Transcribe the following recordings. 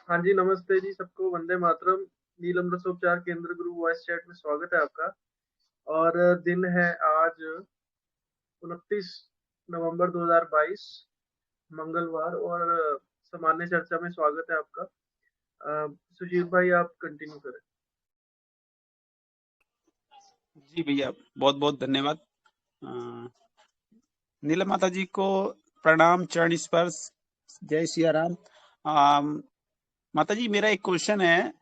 हाँ जी, नमस्ते जी सबको, वंदे मातरम। नीलम रसोपचार केंद्र गुरु वॉइस चैट में स्वागत है आपका। और दिन है आज 29 नवंबर 2022 मंगलवार। और सामान्य चर्चा में स्वागत है आपका। सुशील भाई, आप कंटिन्यू करें। जी भैया, बहुत बहुत धन्यवाद। अ, नीलम माता जी को प्रणाम, चरण स्पर्श, जय सिया राम। माता जी, मेरा एक क्वेश्चन है।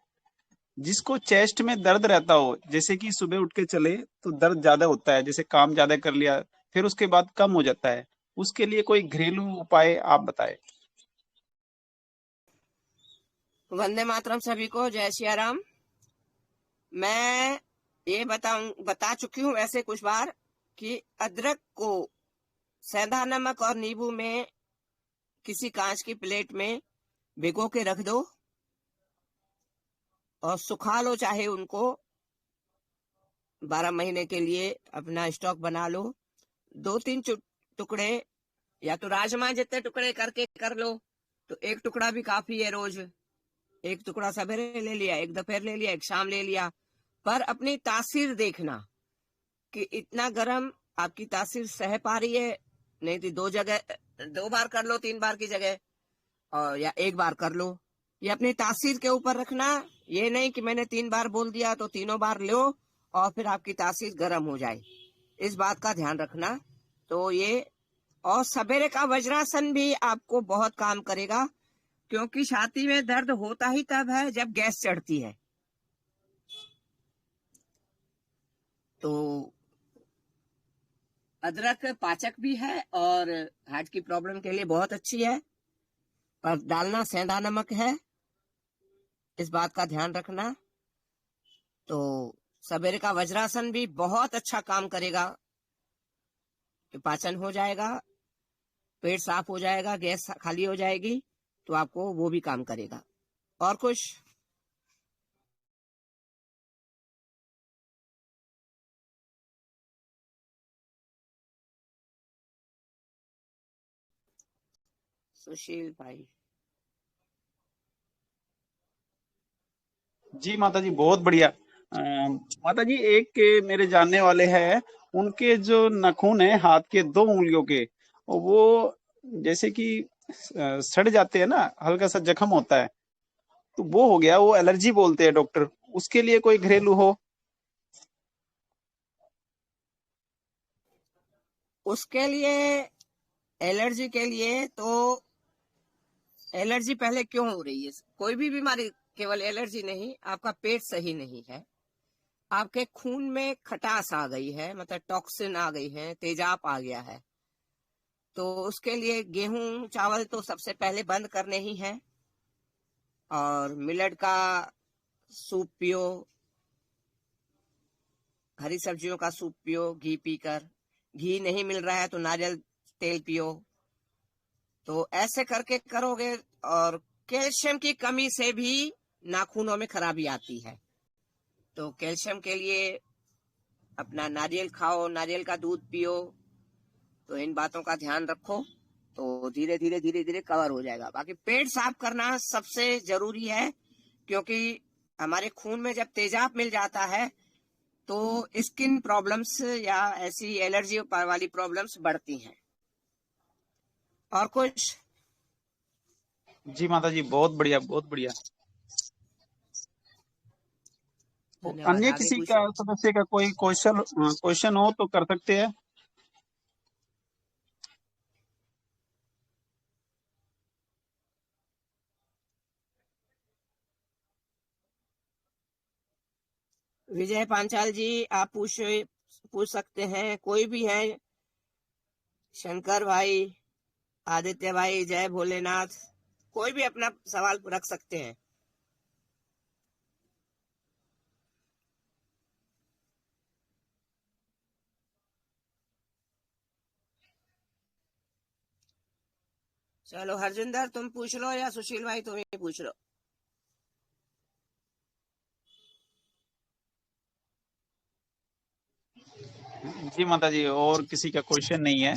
जिसको चेस्ट में दर्द रहता हो, जैसे कि सुबह उठ के चले तो दर्द ज्यादा होता है, जैसे काम ज्यादा कर लिया फिर उसके बाद कम हो जाता है, उसके लिए कोई घरेलू उपाय आप बताएं। वंदे मातरम सभी को, जय सिया राम। मैं ये बता चुकी हूँ ऐसे कुछ बार कि अदरक को सेंधा नमक और नींबू में किसी कांच की प्लेट में भिगो के रख दो और सुखा लो, चाहे उनको 12 महीने के लिए अपना स्टॉक बना लो। 2-3 टुकड़े या तो राजमा जितने टुकड़े करके कर लो, तो एक टुकड़ा भी काफी है। रोज एक टुकड़ा सवेरे ले लिया, एक दोपहर ले लिया, एक शाम ले लिया। पर अपनी तासीर देखना कि इतना गर्म आपकी तासीर सह पा रही है, नहीं तो 2 बार कर लो 3 बार की जगह, और या 1 बार कर लो। ये अपनी तासीर के ऊपर रखना। ये नहीं कि मैंने 3 बार बोल दिया तो तीनों बार लो और फिर आपकी तासीर गर्म हो जाए। इस बात का ध्यान रखना। तो ये, और सवेरे का वज्रासन भी आपको बहुत काम करेगा, क्योंकि छाती में दर्द होता ही तब है जब गैस चढ़ती है। तो अदरक पाचक भी है और हार्ट की प्रॉब्लम के लिए बहुत अच्छी है, पर डालना सेंधा नमक है, इस बात का ध्यान रखना। तो सवेरे का वज्रासन भी बहुत अच्छा काम करेगा कि पाचन हो जाएगा, पेट साफ हो जाएगा, गैस खाली हो जाएगी, तो आपको वो भी काम करेगा। और कुछ? सुशील भाई। जी माता जी, बहुत बढ़िया। माता जी, एक मेरे जानने वाले हैं, उनके जो नाखून है हाथ के 2 उंगलियों के, वो जैसे कि सड़ जाते हैं ना, हल्का सा जख्म होता है, तो वो हो गया, वो एलर्जी बोलते हैं डॉक्टर। उसके लिए कोई घरेलू हो? उसके लिए, एलर्जी के लिए तो, एलर्जी पहले क्यों हो रही है? कोई भी बीमारी, केवल एलर्जी नहीं, आपका पेट सही नहीं है, आपके खून में खटास आ गई है, मतलब टॉक्सिन आ गई है, तेजाब आ गया है। तो उसके लिए गेहूं चावल तो सबसे पहले बंद करने ही है, और मिलेट का सूप पियो, हरी सब्जियों का सूप पियो घी पीकर। घी नहीं मिल रहा है तो नारियल तेल पियो। तो ऐसे करके करोगे। और कैल्शियम की कमी से भी नाखूनों में खराबी आती है, तो कैल्शियम के लिए अपना नारियल खाओ, नारियल का दूध पियो। तो इन बातों का ध्यान रखो, तो धीरे धीरे धीरे धीरे कवर हो जाएगा। बाकी पेट साफ करना सबसे जरूरी है, क्योंकि हमारे खून में जब तेजाब मिल जाता है तो स्किन प्रॉब्लम्स या ऐसी एलर्जी वाली प्रॉब्लम्स बढ़ती हैं। और कुछ? जी माता जी, बहुत बढ़िया, बहुत बढ़िया। धन्यवाद। अन्य आगे किसी का पूछो। सदस्य का कोई क्वेश्चन क्वेश्चन हो तो कर सकते हैं। विजय पांचाल जी, आप पूछ सकते हैं, कोई भी है। शंकर भाई, आदित्य भाई, जय भोलेनाथ, कोई भी अपना सवाल रख सकते हैं। चलो हरजिंदर, तुम पूछ लो, या सुशील भाई तुम ही पूछ लो। जी माता जी, और किसी का क्वेश्चन नहीं है,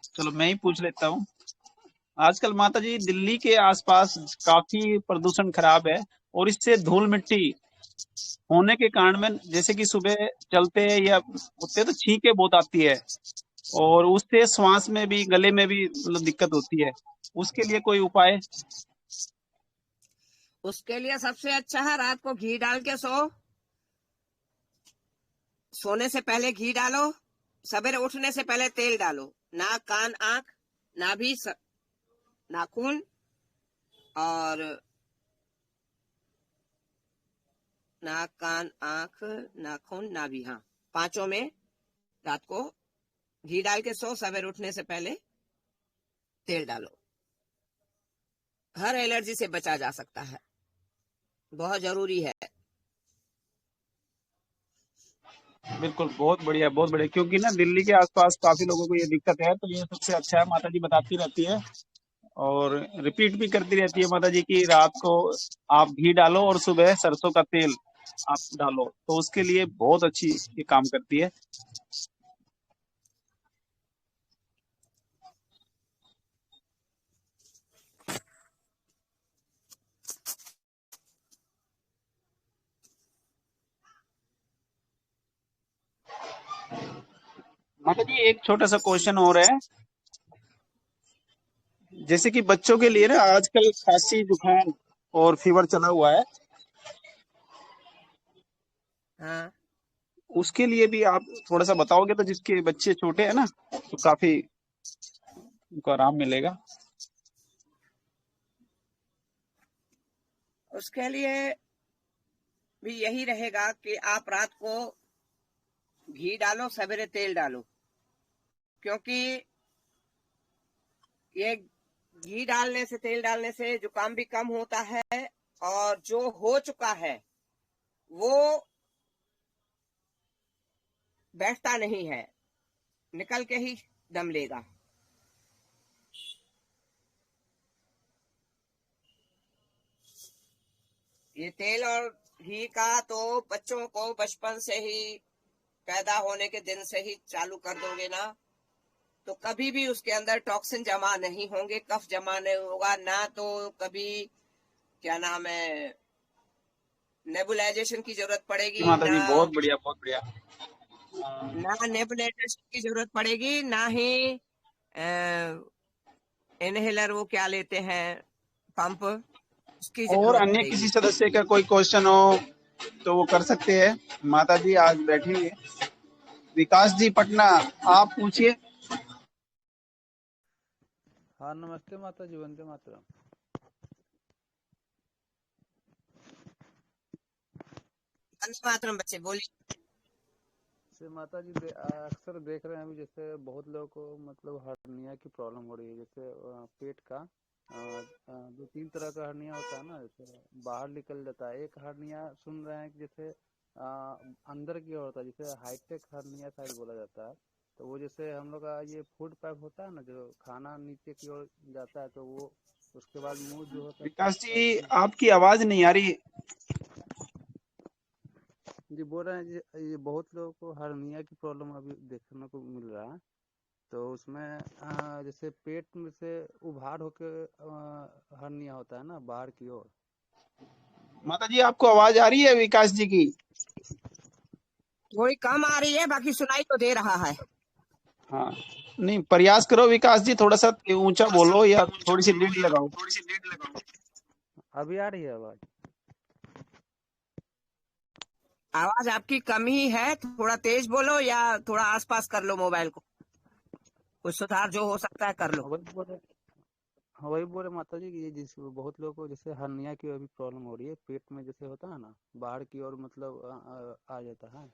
चलो मैं ही पूछ लेता हूँ। आजकल माता जी दिल्ली के आसपास काफी प्रदूषण खराब है, और इससे धूल मिट्टी होने के कारण में जैसे कि सुबह चलते हैं या उठते हैं तो छींके बहुत आती है, और उससे श्वास में भी, गले में भी मतलब दिक्कत होती है। उसके लिए कोई उपाय? उसके लिए सबसे अच्छा है रात को घी डाल के सो। सोने से पहले घी डालो, सवेरे उठने से पहले तेल डालो। नाक, कान, आंख, नाभि, नाखून और नाक, कान, आंख, नाखून, नाभि, हाँ, पांचों में रात को घी डाल के सो। सवेरे उठने से पहले तेल डालो। हर एलर्जी से बचा जा सकता है, बहुत जरूरी है। बिल्कुल, बहुत बढ़िया, बहुत बढ़िया। क्योंकि ना दिल्ली के आसपास काफी लोगों को ये दिक्कत है, तो ये सबसे अच्छा है। माता जी बताती रहती है और रिपीट भी करती रहती है माता जी की रात को आप घी डालो और सुबह सरसों का तेल आप डालो, तो उसके लिए बहुत अच्छी ये काम करती है। माता जी एक छोटा सा क्वेश्चन और है, जैसे कि बच्चों के लिए ना आजकल खांसी जुकाम और फीवर चला हुआ है, हाँ, उसके लिए भी आप थोड़ा सा बताओगे तो जिसके बच्चे छोटे हैं ना, तो काफी उनको आराम मिलेगा। उसके लिए भी यही रहेगा कि आप रात को घी डालो, सवेरे तेल डालो। क्योंकि ये घी डालने से, तेल डालने से जुकाम भी कम होता है, और जो हो चुका है वो बैठता नहीं है, निकल के ही दम लेगा। ये तेल और घी का तो बच्चों को बचपन से ही, पैदा होने के दिन से ही चालू कर दोगे ना, तो कभी भी उसके अंदर टॉक्सिन जमा नहीं होंगे, कफ जमा नहीं होगा ना, तो कभी क्या नाम है, नेबुलाइजेशन की जरूरत जी पड़ेगी माता ना, जी, बहुत बढ़िया, बहुत बढ़िया। ना नेबुलाइजेशन की जरूरत पड़ेगी, ना ही इनहेलर, वो क्या लेते हैं, पंप, उसकी और जरूरत अन्य किसी पड़ेगी। सदस्य का कोई क्वेश्चन हो तो वो कर सकते हैं। माता जी आज बैठी हुई है। विकास जी पटना, आप पूछिए। हाँ, नमस्ते माता जी, वंदे मातरम। वंदे मातरम बच्चे बोलिए। से माता जी अक्सर देख रहे हैं अभी, जैसे बहुत लोगों को मतलब हर्निया की प्रॉब्लम हो रही है। जैसे पेट का दो तीन तरह का हर्निया होता है ना, जैसे बाहर निकल जाता है। एक हर्निया सुन रहे हैं कि जैसे अंदर की ओर होता है, जैसे हाईटेक हर्निया शायद बोला जाता है। तो वो जैसे हम लोग का ये फूड पाइप होता है ना, जो खाना नीचे की ओर जाता है, तो वो उसके बाद मुंह जो होता है विकास पेट का, जी उसमें। आपकी आवाज नहीं आ रही। जी, बोल रहे हैं जी, ये बहुत लोगों को हर्निया की प्रॉब्लम अभी देखने को मिल रहा है। तो उसमें जैसे पेट में से उभार होके हर्निया होता है ना, बाहर की ओर। माता जी आपको आवाज आ रही है विकास जी की? थोड़ी कम आ रही है, बाकी सुनाई तो दे रहा है। हाँ, नहीं, प्रयास करो विकास जी, थोड़ा सा ऊंचा बोलो या थोड़ी सी लीड लगाओ। अभी आ रही है आवाज? आवाज आपकी कम ही है, थोड़ा तेज बोलो या थोड़ा आसपास कर लो मोबाइल को, कुछ सुधार जो हो सकता है कर लो। वही बोले माता जी कि ये जिस बहुत लोगों को जैसे हर्निया की अभी प्रॉब्लम हो रही है, पेट में जैसे होता है ना, बाहर की ओर मतलब आ जाता है।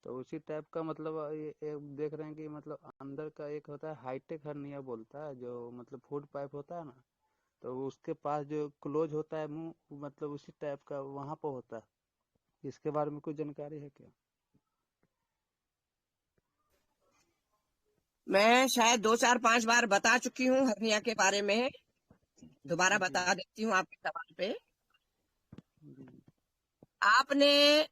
तो उसी टाइप का मतलब ये देख रहे हैं कि मतलब अंदर का एक होता है हाईटेक हर्निया बोलता है, जो मतलब फूड पाइप होता है ना, तो उसके पास जो क्लोज होता है मुंह, मतलब उसी टाइप का वहां पर होता है। इसके बारे में कुछ जानकारी है क्या? मैं शायद 2 4 5 बार बता चुकी हूँ हर्निया के बारे में, दोबारा जी बता देती हूँ आपके सवाल पे। जी। आपने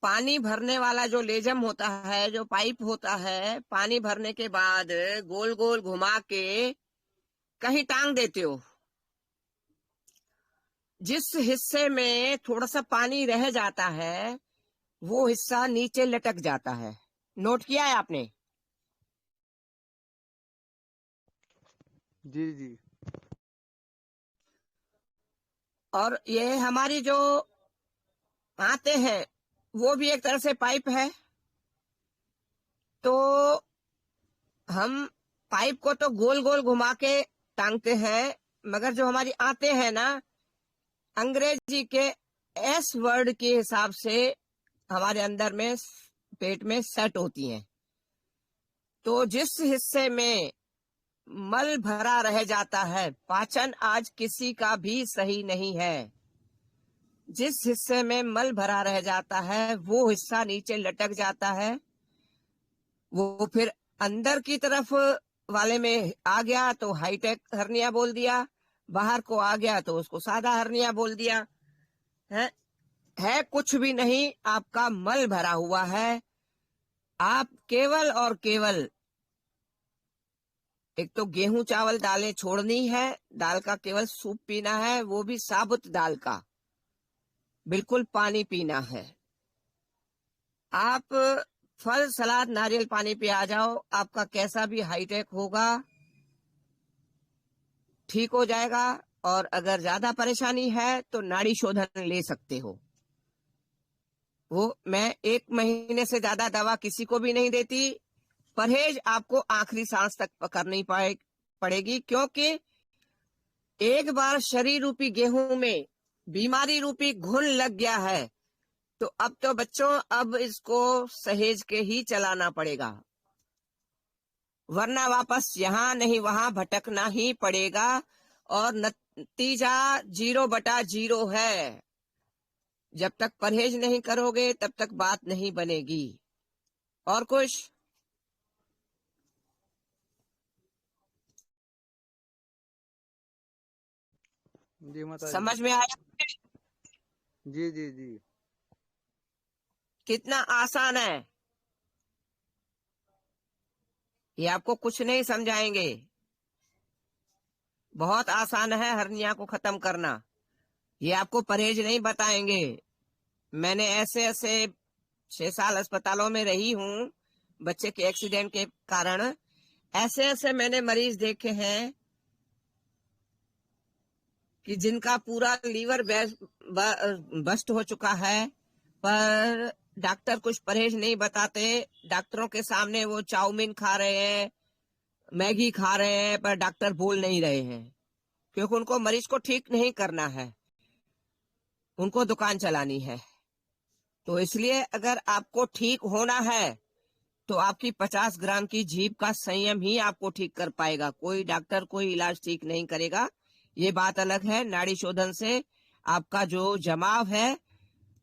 पानी भरने वाला जो लेजम होता है, जो पाइप होता है, पानी भरने के बाद गोल गोल घुमा के कहीं टांग देते हो। जिस हिस्से में थोड़ा सा पानी रह जाता है वो हिस्सा नीचे लटक जाता है। नोट किया है आपने? जी जी। और ये हमारी जो आते हैं वो भी एक तरह से पाइप है। तो हम पाइप को तो गोल गोल घुमा के टांगते हैं, मगर जो हमारी आते हैं ना, अंग्रेजी के एस वर्ड के हिसाब से हमारे अंदर में पेट में सेट होती हैं। तो जिस हिस्से में मल भरा रह जाता है, पाचन आज किसी का भी सही नहीं है। जिस हिस्से में मल भरा रह जाता है वो हिस्सा नीचे लटक जाता है। वो फिर अंदर की तरफ वाले में आ गया तो हाईटेक हर्निया बोल दिया, बाहर को आ गया तो उसको सादा हर्निया बोल दिया। है कुछ भी नहीं, आपका मल भरा हुआ है। आप केवल और केवल एक तो गेहूं चावल दालें छोड़नी है, दाल का केवल सूप पीना है, वो भी साबुत दाल का, बिल्कुल पानी पीना है। आप फल सलाद नारियल पानी पे आ जाओ, आपका कैसा भी हाईटेक होगा ठीक हो जाएगा। और अगर ज्यादा परेशानी है तो नाड़ी शोधन ले सकते हो। वो मैं 1 महीने से ज्यादा दवा किसी को भी नहीं देती। परहेज आपको आखिरी सांस तक करनी पड़ेगी, क्योंकि एक बार शरीर रूपी गेहूं में बीमारी रूपी घुन लग गया है तो अब तो बच्चों अब इसको सहेज के ही चलाना पड़ेगा, वरना वापस यहाँ नहीं वहां भटकना ही पड़ेगा। और नतीजा 0/0 है। जब तक परहेज नहीं करोगे तब तक बात नहीं बनेगी। और कुछ? जी माता जी। समझ में आया? जी जी जी। कितना आसान है, ये आपको कुछ नहीं समझाएंगे। बहुत आसान है हर्निया को खत्म करना, ये आपको परहेज नहीं बताएंगे। मैंने ऐसे 6 साल अस्पतालों में रही हूँ बच्चे के एक्सीडेंट के कारण। ऐसे मैंने मरीज देखे हैं कि जिनका पूरा लीवर बस्ट हो चुका है, पर डॉक्टर कुछ परहेज नहीं बताते। डॉक्टरों के सामने वो चाउमीन खा रहे हैं, मैगी खा रहे हैं, पर डॉक्टर बोल नहीं रहे हैं, क्योंकि उनको मरीज को ठीक नहीं करना है, उनको दुकान चलानी है। तो इसलिए अगर आपको ठीक होना है तो आपकी 50 ग्राम की जीभ का संयम ही आपको ठीक कर पाएगा। कोई डॉक्टर कोई इलाज ठीक नहीं करेगा। ये बात अलग है। नाड़ी शोधन से आपका जो जमाव है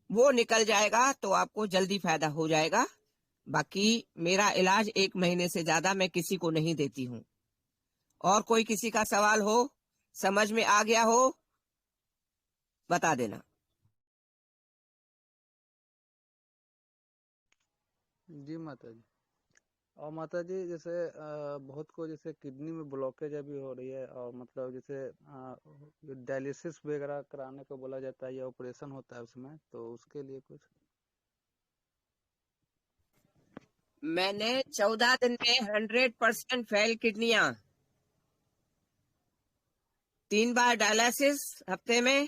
वो निकल जाएगा तो आपको जल्दी फायदा हो जाएगा। बाकी मेरा इलाज 1 महीने से ज्यादा मैं किसी को नहीं देती हूँ। और कोई किसी का सवाल हो, समझ में आ गया हो, बता देना। जी माता जी। और माता जी जैसे बहुत को जैसे किडनी में ब्लॉकेज अभी हो रही है, और मतलब जैसे डायलिसिस वगैरह कराने को बोला जाता है या ऑपरेशन होता है उसमें, तो उसके लिए कुछ? मैंने 14 दिन में 100% फेल किडनियां, 3 बार डायलिसिस हफ्ते में,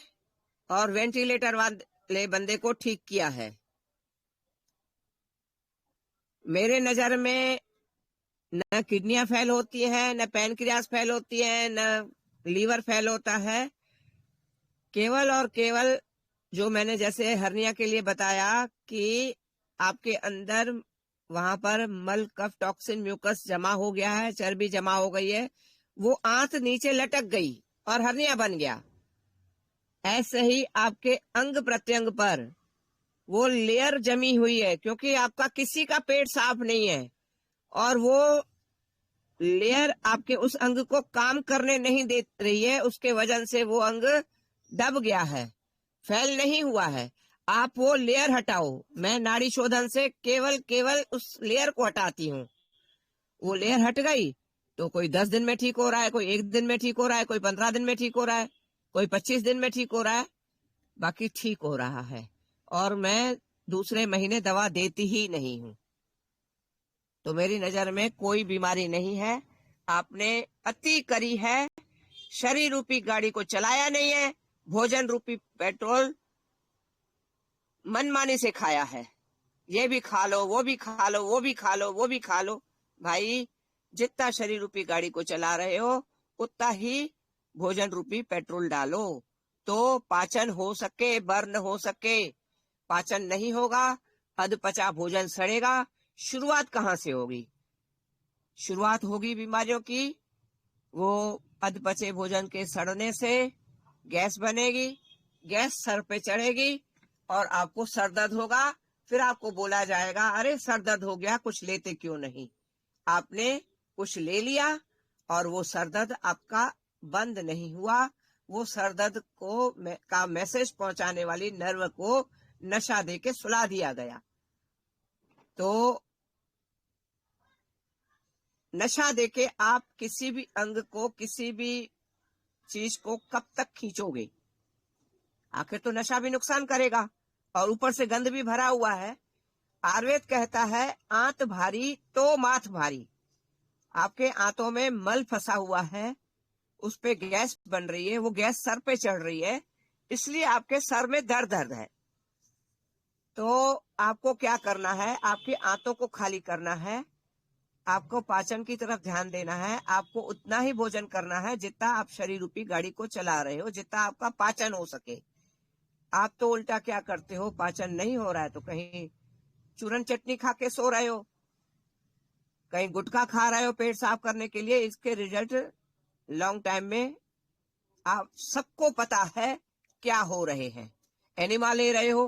और वेंटिलेटर वाले बंदे को ठीक किया है। मेरे नजर में न किडनियां फेल होती है, न पैनक्रियास फेल होती है, न लीवर फेल होता है। केवल और केवल जो मैंने जैसे हर्निया के लिए बताया कि आपके अंदर वहां पर मल कफ टॉक्सिन म्यूकस जमा हो गया है, चर्बी जमा हो गई है, वो आंत नीचे लटक गई और हर्निया बन गया। ऐसे ही आपके अंग प्रत्यंग पर वो लेयर जमी हुई है, क्योंकि आपका किसी का पेट साफ नहीं है और वो लेयर आपके उस अंग को काम करने नहीं दे रही है। उसके वजन से वो अंग दब गया है, फेल नहीं हुआ है। आप वो लेयर हटाओ। मैं नाड़ी शोधन से केवल उस लेयर को हटाती हूँ। वो लेयर हट गई तो कोई 10 दिन में ठीक हो रहा है, कोई 1 दिन में ठीक हो रहा है, कोई 15 दिन में ठीक हो रहा है, कोई 25 दिन में ठीक हो रहा है, बाकी ठीक हो रहा है। और मैं दूसरे महीने दवा देती ही नहीं हूं। तो मेरी नजर में कोई बीमारी नहीं है। आपने अति करी है, शरीर रूपी गाड़ी को चलाया नहीं है, भोजन रूपी पेट्रोल मनमानी से खाया है। ये भी खा लो, वो भी खा लो, वो भी खा लो, वो भी खा लो। भाई, जितना शरीर रूपी गाड़ी को चला रहे हो उतना ही भोजन रूपी पेट्रोल डालो, तो पाचन हो सके, बर्न हो सके। पाचन नहीं होगा, अधपचा भोजन सड़ेगा। शुरुआत कहाँ से होगी? शुरुआत होगी बीमारियों की वो अधपचे भोजन के सड़ने से। गैस बनेगी, गैस सर पे चढ़ेगी और आपको सर दर्द होगा। फिर आपको बोला जाएगा, अरे सर दर्द हो गया, कुछ लेते क्यों नहीं? आपने कुछ ले लिया और वो सर दर्द आपका बंद नहीं हुआ। वो सर दर्द का मैसेज पहुंचाने वाली नर्व को नशा दे के सुला दिया गया। तो नशा देके आप किसी भी अंग को, किसी भी चीज को कब तक खींचोगे? आखिर तो नशा भी नुकसान करेगा और ऊपर से गंध भी भरा हुआ है। आयुर्वेद कहता है, आंत भारी तो माथ भारी। आपके आंतों में मल फंसा हुआ है, उस पे गैस बन रही है, वो गैस सर पे चढ़ रही है, इसलिए आपके सर में दर्द है। तो आपको क्या करना है? आपकी आंतों को खाली करना है, आपको पाचन की तरफ ध्यान देना है। आपको उतना ही भोजन करना है जितना आप शरीर रूपी गाड़ी को चला रहे हो, जितना आपका पाचन हो सके। आप तो उल्टा क्या करते हो, पाचन नहीं हो रहा है तो कहीं चूरन चटनी खा के सो रहे हो, कहीं गुटखा खा रहे हो पेट साफ करने के लिए। इसके रिजल्ट लॉन्ग टाइम में आप सबको पता है क्या हो रहे हैं। एनिमा ले रहे हो,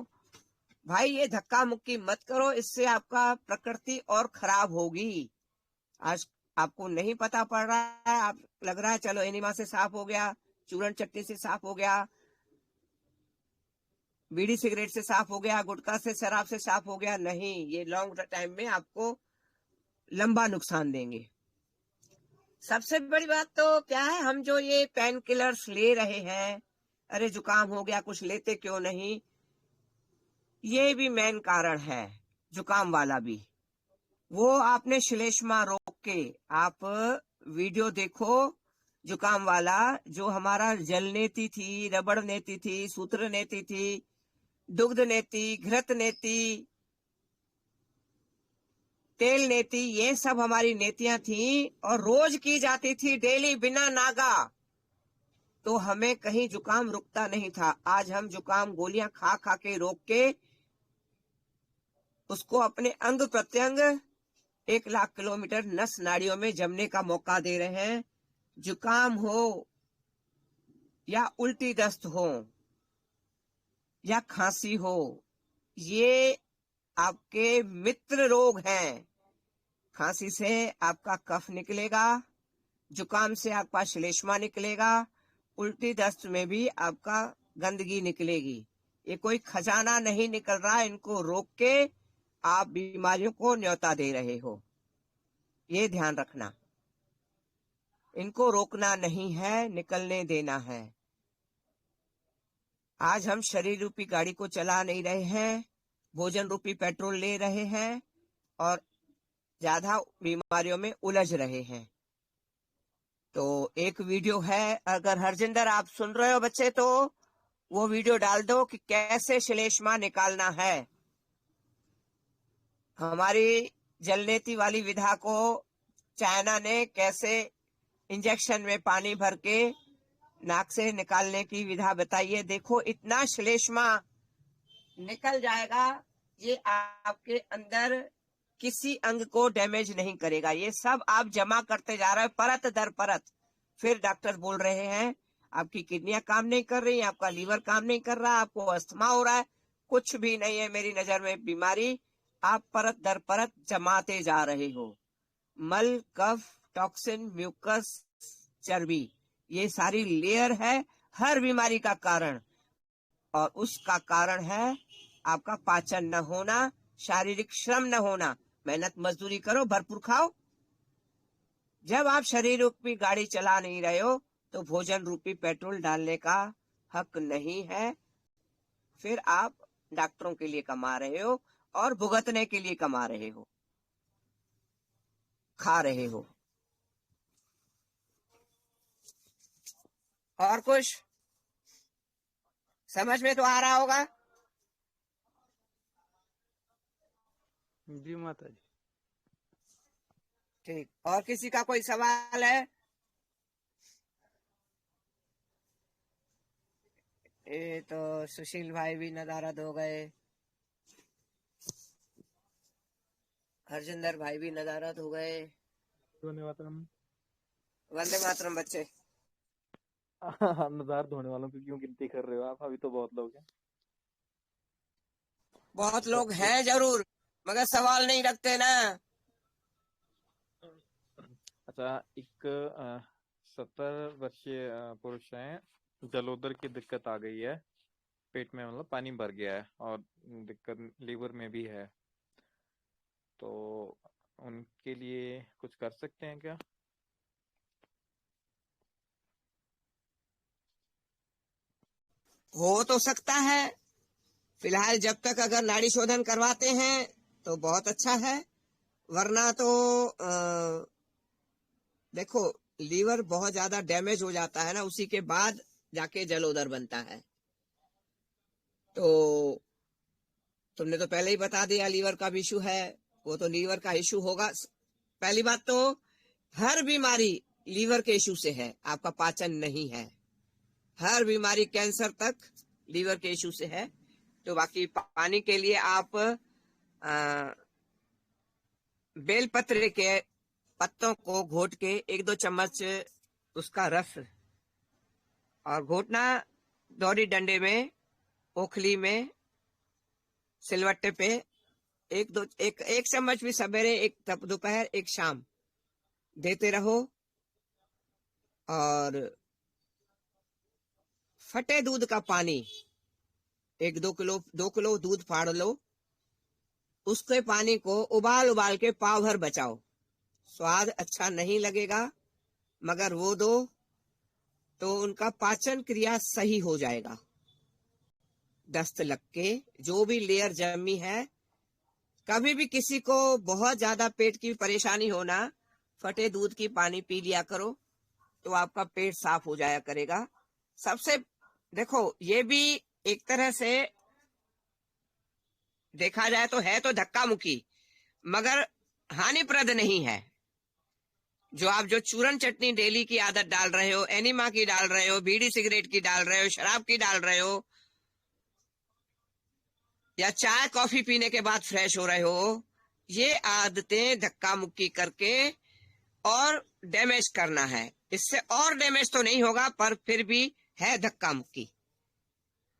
भाई ये धक्का मुक्की मत करो, इससे आपका प्रकृति और खराब होगी। आज आपको नहीं पता पड़ रहा है, आप लग रहा है चलो एनिमा से साफ हो गया, चूरन चटनी से साफ हो गया, बीड़ी सिगरेट से साफ हो गया, गुटखा से, शराब से साफ हो गया। नहीं, ये लॉन्ग टाइम में आपको लंबा नुकसान देंगे। सबसे बड़ी बात तो क्या है, हम जो ये पेन किलर्स ले रहे हैं, अरे जुकाम हो गया कुछ लेते क्यों नहीं, ये भी मेन कारण है। जुकाम वाला भी, वो आपने श्लेष्मा रोक के, आप वीडियो देखो, जुकाम वाला जो हमारा जल नेति थी, रबड़ नेति थी, सूत्र नेति थी, दुग्ध नेति, घृत नेति, तेल नेति, ये सब हमारी नेतियां थी और रोज की जाती थी डेली बिना नागा, तो हमें कहीं जुकाम रुकता नहीं था। आज हम जुकाम गोलियां खा खा के रोक के उसको अपने अंग प्रत्यंग 1 लाख किलोमीटर नस नाड़ियों में जमने का मौका दे रहे हैं। जुकाम हो या उल्टी दस्त हो या खांसी हो, ये आपके मित्र रोग हैं। खांसी से आपका कफ निकलेगा, जुकाम से आपका श्लेष्मा निकलेगा, उल्टी दस्त में भी आपका गंदगी निकलेगी। ये कोई खजाना नहीं निकल रहा, इनको रोक के आप बीमारियों को न्योता दे रहे हो, ये ध्यान रखना। इनको रोकना नहीं है, निकलने देना है। आज हम शरीर रूपी गाड़ी को चला नहीं रहे हैं, भोजन रूपी पेट्रोल ले रहे हैं और ज्यादा बीमारियों में उलझ रहे हैं। तो एक वीडियो है, अगर हरजिंदर आप सुन रहे हो बच्चे, तो वो वीडियो डाल दो कि कैसे श्लेष्मा निकालना है। हमारी जलनेति वाली विधा को चाइना ने कैसे इंजेक्शन में पानी भर के नाक से निकालने की विधा बताई है। देखो, इतना श्लेष्मा निकल जाएगा, ये आपके अंदर किसी अंग को डैमेज नहीं करेगा। ये सब आप जमा करते जा रहे हैं परत दर परत। फिर डॉक्टर बोल रहे हैं आपकी किडनियां काम नहीं कर रही, आपका लीवर काम नहीं कर रहा, आपको अस्थमा हो रहा है। कुछ भी नहीं है मेरी नजर में बीमारी, आप परत दर परत जमाते जा रहे हो। मल, कफ, टॉक्सिन, म्यूकस, चर्बी, ये सारी लेयर है हर बीमारी का कारण, और उसका कारण है आपका पाचन न होना, शारीरिक श्रम न होना। मेहनत मजदूरी करो, भरपूर खाओ, जब आप शरीर रूपी गाड़ी चला नहीं रहे हो तो भोजन रूपी पेट्रोल डालने का हक नहीं है। फिर आप डॉक्टरों के लिए कमा रहे हो और भुगतने के लिए कमा रहे हो, खा रहे हो। और कुछ समझ में तो आ रहा होगा? जी माता जी। ठीक, और किसी का कोई सवाल है? ये तो सुशील भाई भी नदारद हो गए, हरजिंदर भाई भी नदारद हो गए। वंदे मातरम। वंदे मातरम बच्चे। नदारद होने वालों की क्यों गिनती कर रहे हो आप? अभी तो बहुत लोग हैं। बहुत तो लोग हैं जरूर, मगर सवाल नहीं रखते ना। अच्छा, एक 70 वर्षीय पुरुष हैं, जलोदर की दिक्कत आ गई है, पेट में मतलब पानी भर गया है और दिक्कत लीवर में भी है, तो उनके लिए कुछ कर सकते हैं क्या? हो तो सकता है, फिलहाल जब तक अगर नाड़ी शोधन करवाते हैं तो बहुत अच्छा है, वरना तो देखो लीवर बहुत ज्यादा डैमेज हो जाता है ना, उसी के बाद जाके जलोदर बनता है। तो तुमने तो पहले ही बता दिया लीवर का भी इशू है, वो तो लीवर का इशू होगा। पहली बात तो हर बीमारी लीवर के इशू से है, आपका पाचन नहीं है। हर बीमारी कैंसर तक लीवर के इशू से है। तो बाकी पानी के लिए आप बेलपत्र के पत्तों को घोट के 1-2 चम्मच उसका रस और घोटना, दौरी डंडे में, ओखली में, सिलवट्टे पे, एक चम्मच भी सवेरे, एक दोपहर, एक शाम देते रहो। और फटे दूध का पानी 2 किलो दूध फाड़ लो, उसके पानी को उबाल के पाव भर बचाओ। स्वाद अच्छा नहीं लगेगा, मगर वो दो तो उनका पाचन क्रिया सही हो जाएगा। दस्त लग के जो भी लेयर जमी है, कभी भी किसी को बहुत ज्यादा पेट की परेशानी होना, फटे दूध की पानी पी लिया करो तो आपका पेट साफ हो जाया करेगा। सबसे देखो, ये भी एक तरह से देखा जाए तो है तो धक्का मुक्की, मगर हानिप्रद नहीं है। जो आप जो चूरन चटनी डेली की आदत डाल रहे हो, एनिमा की डाल रहे हो, बीड़ी सिगरेट की डाल रहे हो, शराब की डाल रहे हो, या चाय कॉफी पीने के बाद फ्रेश हो रहे हो, ये आदतें धक्का मुक्की करके और डैमेज करना है। इससे और डैमेज तो नहीं होगा, पर फिर भी है धक्का मुक्की।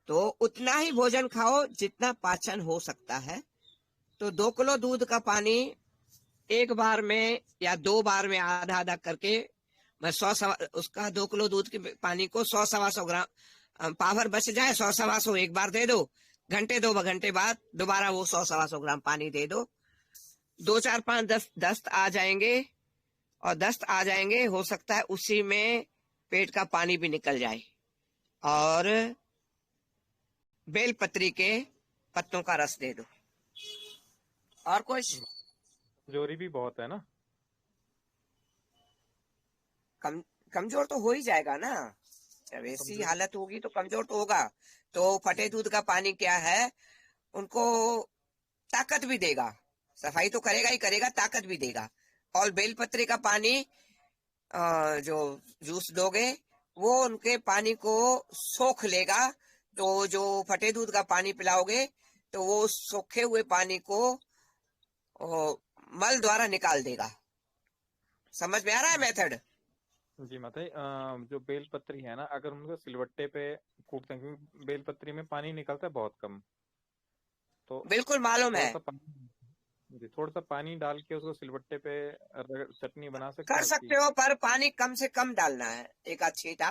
तो उतना ही भोजन खाओ जितना पाचन हो सकता है। तो 2 किलो दूध का पानी एक बार में या 2 बार में आधा आधा करके, मैं 100 उसका 2 किलो दूध के पानी को 100-125 ग्राम पावर बच जाए, 100-125 एक बार दे दो, घंटे 2 घंटे बाद दोबारा वो 100-125 ग्राम पानी दे दो। 2, 4, 5 दस्त आ जाएंगे, और दस्त आ जाएंगे, हो सकता है उसी में पेट का पानी भी निकल जाए। और बेलपत्री के पत्तों का रस दे दो। और कुछ? कमजोरी भी बहुत है ना। कमजोर तो हो ही जाएगा ना, जब ऐसी हालत होगी तो कमजोर तो होगा। तो फटे दूध का पानी क्या है, उनको ताकत भी देगा, सफाई तो करेगा ही करेगा, ताकत भी देगा। और बेलपत्री का पानी जो जूस दोगे वो उनके पानी को सोख लेगा। तो जो फटे दूध का पानी पिलाओगे तो वो सोखे हुए पानी को मल द्वारा निकाल देगा। समझ में आ रहा है मेथड? जी माता जी, जो बेलपत्री है ना, अगर उनको सिलवट्टे पे कूटते हैं, क्योंकि बेलपत्री में पानी निकलता है बहुत कम, तो बिल्कुल मालूम थोड़ा है। सा पानी, जी थोड़ा सा पानी डाल के उसको सिलवट्टे पे चटनी बना सकते कर हैं उसकी? सकते हो, पर पानी कम से कम डालना है, एक आध छींटा,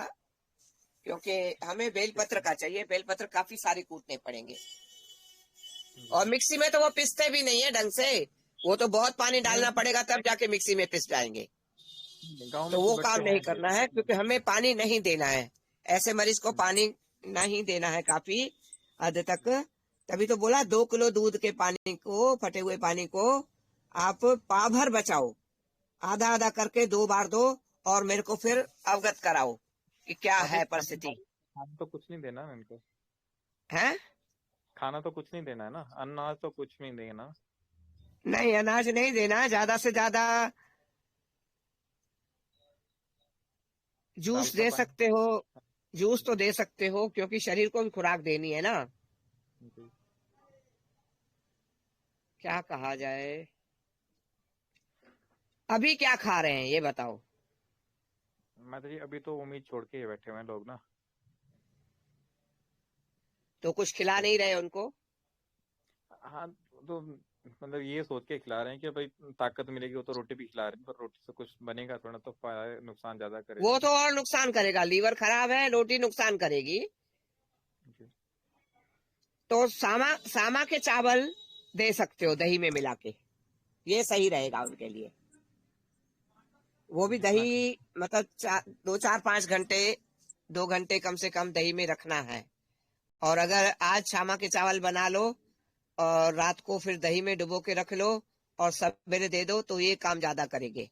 क्योंकि हमें बेलपत्र का चाहिए। बेलपत्र काफी सारे कूटने पड़ेंगे, और मिक्सी में तो वो पिसते भी नहीं है ढंग से, वो तो बहुत पानी डालना पड़ेगा तब जाके मिक्सी में पिस जाएंगे। गांव में तो तो वो बच्चे काम नहीं हैं करना मेरे। है, क्योंकि हमें पानी नहीं देना है, ऐसे मरीज को पानी नहीं देना है काफी हद तक। तभी तो बोला 2 किलो दूध के पानी को, फटे हुए पानी को आप पाव भर बचाओ, आधा आधा करके 2 बार दो, और मेरे को फिर अवगत कराओ कि क्या माता है जी परिस्थिति खाना तो कुछ नहीं देना ना इनको, है। खाना तो कुछ नहीं देना है ना, अनाज तो कुछ नहीं देना। नहीं, अनाज नहीं देना, ज्यादा से ज्यादा दाल जूस का दे पानी। सकते हो, जूस तो दे सकते हो, क्योंकि शरीर को भी खुराक देनी है ना। जी क्या कहा जाए, अभी क्या खा रहे हैं ये बताओ। माता जी अभी तो उम्मीद छोड़ के ही बैठे हुए हैं लोग ना। तो कुछ खिला नहीं रहे उनको। हाँ तो मतलब ये सोच के खिला रहे हैं कि भाई ताकत मिलेगी, वो तो रोटी भी खिला रहे हैं, पर रोटी से कुछ बनेगा थोड़ा, तो नुकसान ज्यादा करेगा वो ना। तो और नुकसान करेगा, लीवर खराब है, रोटी नुकसान करेगी। जी तो सामा के चावल दे सकते हो दही में मिला के, ये सही रहेगा उनके लिए। वो भी जी दही, मैं मतलब 2 4 5 घंटे, 2 घंटे कम से कम दही में रखना है। और अगर आज शामा के चावल बना लो और रात को फिर दही में डुबो के रख लो और सवेरे दे दो, तो ये काम ज्यादा करेंगे,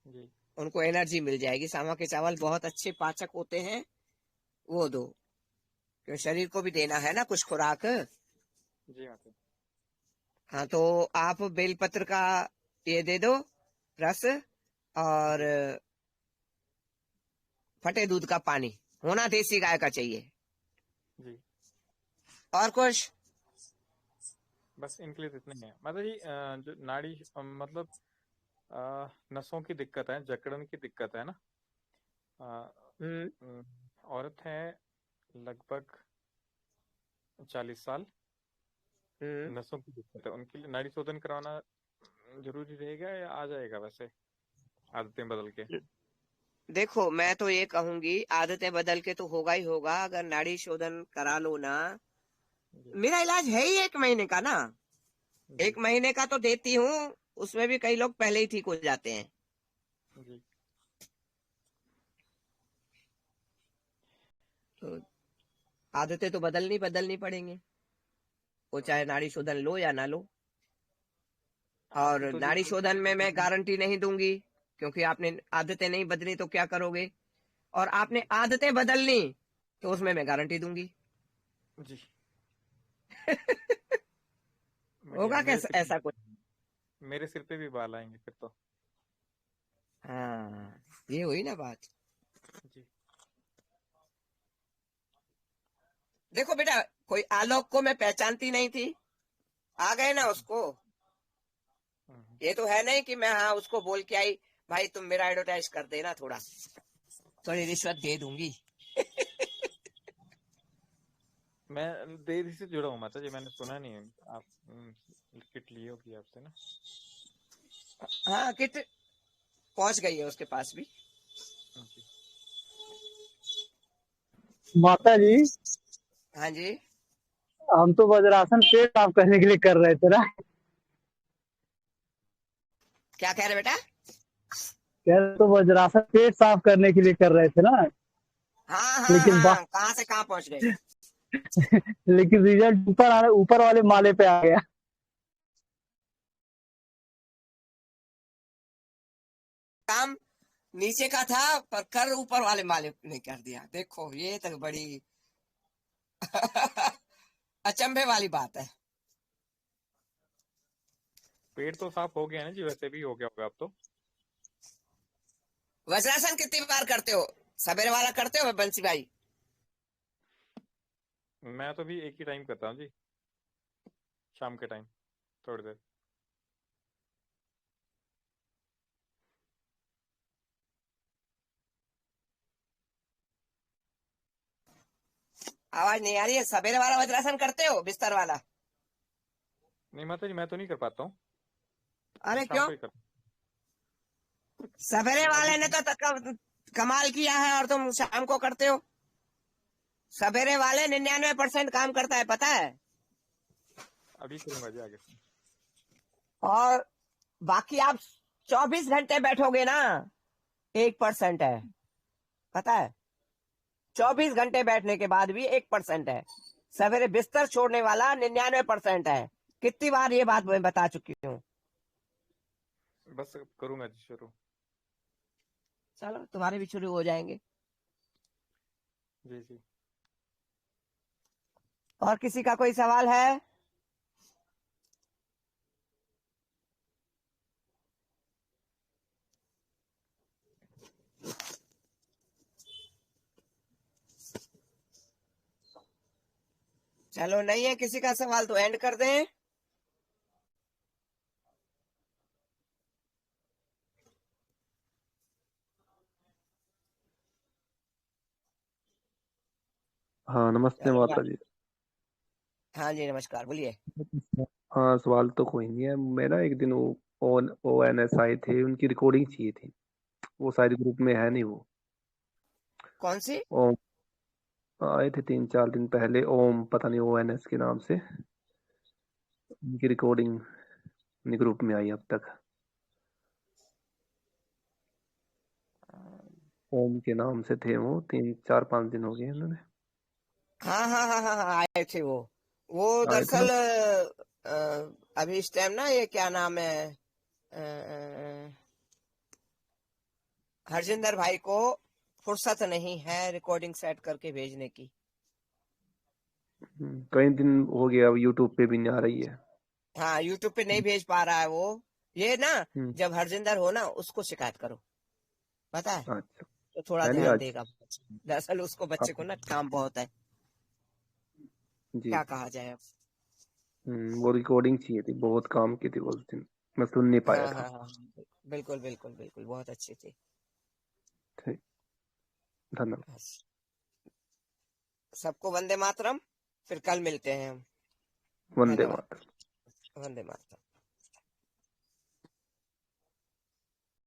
जी उनको एनर्जी मिल जाएगी। सामा के चावल बहुत अच्छे पाचक होते हैं, वो दो, क्योंकि शरीर को भी देना है ना कुछ खुराक। जी माता जी। हाँ, तो आप बेलपत्र का ये दे दो रस, और जी फटे दूध का पानी, होना देसी गाय का चाहिए। जी और कुछ? बस इनके लिए तो इतना ही है माता जी। जो नाड़ी मतलब नसों की दिक्कत है, जकड़न की दिक्कत है ना। अ, हम्म औरत है लगभग 40 साल, हम्म नसों की दिक्कत है, उनके लिए नाड़ी शोधन करवाना जरूरी रहेगा या आ जाएगा वैसे आदतें बदल के? देखो, मैं तो ये कहूंगी आदतें बदल के तो होगा ही होगा। अगर नाड़ी शोधन करा लो ना, जी मेरा इलाज है ही 1 महीने का ना, जी 1 महीने का तो देती हूँ, उसमें भी कई लोग पहले ही ठीक हो जाते हैं। जी तो आदतें तो बदलनी पड़ेंगी, वो चाहे नाड़ी शोधन लो या ना लो। और हम तो जी नाड़ी शोधन में मैं गारंटी नहीं दूंगी, क्योंकि आपने आदतें नहीं बदली तो क्या करोगे, और आपने आदतें बदलनी तो उसमें मैं गारंटी दूंगी। जी बढ़िया। होगा कैसा ऐसा कुछ? मेरे सिर पे भी बाल आएंगे फिर तो। हाँ, ये हुई ना बात। जी देखो बेटा, कोई आलोक को मैं पहचानती नहीं थी, आ गए ना उसको। हम्म। ये तो है नहीं कि मैं हाँ उसको बोल के आई भाई तुम मेरा एडवर्टाइज कर देना, थोड़ी रिश्वत दे दूंगी। मैं देरी से जुड़ा हूँ माता जी, मैंने सुना नहीं है। आप किट लिए होगी आपसे ना? हाँ, किट पहुंच गई है उसके पास भी। जी माता जी, हाँ जी। हम तो वज्रासन पेट साफ करने के लिए कर रहे थे ना। क्या कह रहे बेटा? कह रहे तो वज्रासन पेट साफ करने के लिए कर रहे थे ना। हाँ हाँ लेकिन हाँ, कहाँ से कहाँ पहुंच गए। लेकिन रिजल्ट ऊपर वाले माले पे आ गया। काम नीचे का था, पर कर ऊपर वाले माले ने कर दिया। देखो, ये तो बड़ी अचंभे वाली बात है। पेट तो साफ हो गया ना जी, वैसे भी हो गया होगा अब तो। वज्रासन कितनी बार करते हो? सवेरे वाला करते हो बंसी भाई? मैं तो भी एक ही टाइम करता हूँ जी, शाम के टाइम थोड़ी देर। आवाज नहीं आ रही है। सवेरे वाला वज्रासन करते हो, बिस्तर वाला? नहीं माता जी मैं तो नहीं कर पाता हूँ, मैं अरे शाम क्यों? को ही करता सवेरे हूँ। अभी वाले ने तो कमाल किया है और तुम शाम को करते हो। सवेरे वाले 99% काम करता है, पता है। अभी करूंगा जी आगे से। और बाकी आप 24 घंटे बैठोगे ना, 1% है, पता है? 24 घंटे बैठने के बाद भी 1% है। सवेरे बिस्तर छोड़ने वाला 99% है। कितनी बार ये बात मैं बता चुकी हूँ। बस करूंगा जी शुरू। चलो तुम्हारे भी शुरू हो जाएंगे। जी जी। और किसी का कोई सवाल है? चलो नहीं है किसी का सवाल तो एंड कर दें। हाँ नमस्ते चलो माता जी। हाँ जी नमस्कार, बोलिए। हाँ सवाल तो कोई नहीं है। मेरा एक दिन वो ONS आए थे, उनकी रिकॉर्डिंग चाहिए थी। वो शायद ग्रुप में है नहीं वो। कौन सी? ओम आए थे 3-4 दिन पहले, ओम पता नहीं ONS के नाम से। उनकी रिकॉर्डिंग नहीं ग्रुप में आई अब तक। ओम के नाम से थे वो, 3-4-5 दिन हो गए उन्होंने हाँ हाँ हाँ हाँ हाँ, आए थे वो आए थे ना। दरअसल अभी इस टाइम ना ये क्या नाम है, हरजिंदर भाई को फुर्सत नहीं है रिकॉर्डिंग सेट करके भेजने की। कई दिन हो गया, अब यूट्यूब पे भी नहीं आ रही है। हाँ यूट्यूब पे नहीं भेज पा रहा है वो। ये ना हम्म, जब हरजिंदर हो ना उसको शिकायत करो, पता है? अच्छा। तो थोड़ा है नहीं ध्यान आज। देगा। दरअसल उसको बच्चे को हाँ, ना काम बहुत है, जी। क्या कहा जाए अब। वो रिकॉर्डिंग चाहिए थी, बहुत काम की थी वो उस दिन, मैं सुन नहीं पाया हाँ था। हाँ हाँ, बिल्कुल बिल्कुल बिल्कुल, बहुत अच्छी थी। ठीक, धन्यवाद। सबको वंदे मातरम। फिर कल मिलते हैं हम। वंदे धन्यवाद। मातरम। वंदे मातरम।